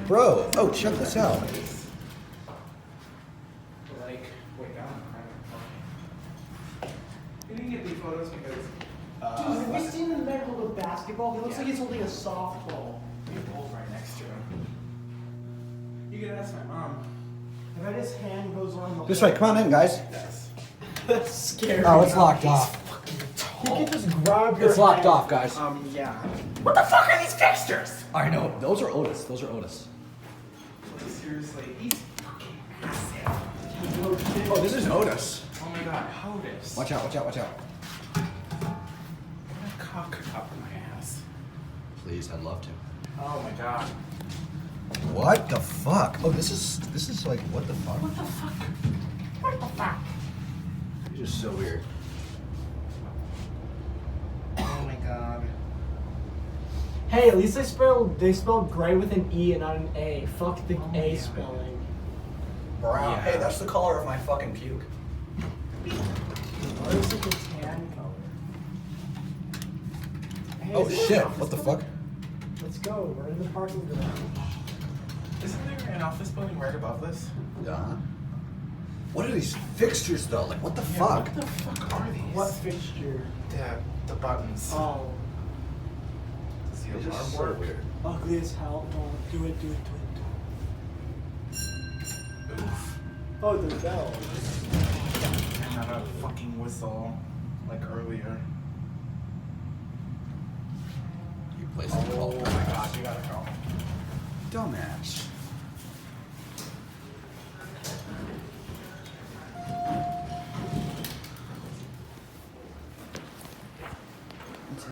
Bro, oh, check this out. Like, wait, down. You didn't get these photos because. Dude, have you seen the man hold a basketball? He looks like he's holding a softball. We have holes right next to him. You can ask my mom. I bet his hand goes on the This way, come on in, guys. Yes. That's scary. Oh, it's locked off. He can just grab your It's locked hand. off, guys. Yeah. What the fuck are these fixtures? I know. Those are Otis. Those are Otis. Like, seriously, he's fucking massive. Oh, this is Otis. Oh my god, Otis. Watch out, watch out, watch out. What a cock up in my ass. Please, I'd love to. Oh my god. What the fuck? Oh, this is like, what the fuck? What the fuck? What the fuck? You're just so weird. Oh my god. Hey, at least they spelled gray with an E and not an A. Fuck the Oh my A God. spelling. Brown. Yeah. Hey, that's the color of my fucking puke. Or it's like a tan color. Hey, Oh is there an shit, office what the building? fuck? Let's go. We're in the parking garage. Isn't there an office building right above this? Yeah. What are these fixtures though? Like, what the Yeah, fuck? What the fuck are these? What fixture? The buttons. Oh, Does the It's alarm just so work? weird. ugly as hell. No, do it. Oof. Oh, the bell. And not a fucking whistle like earlier. You play Oh something called my god, you gotta go. Dumbass.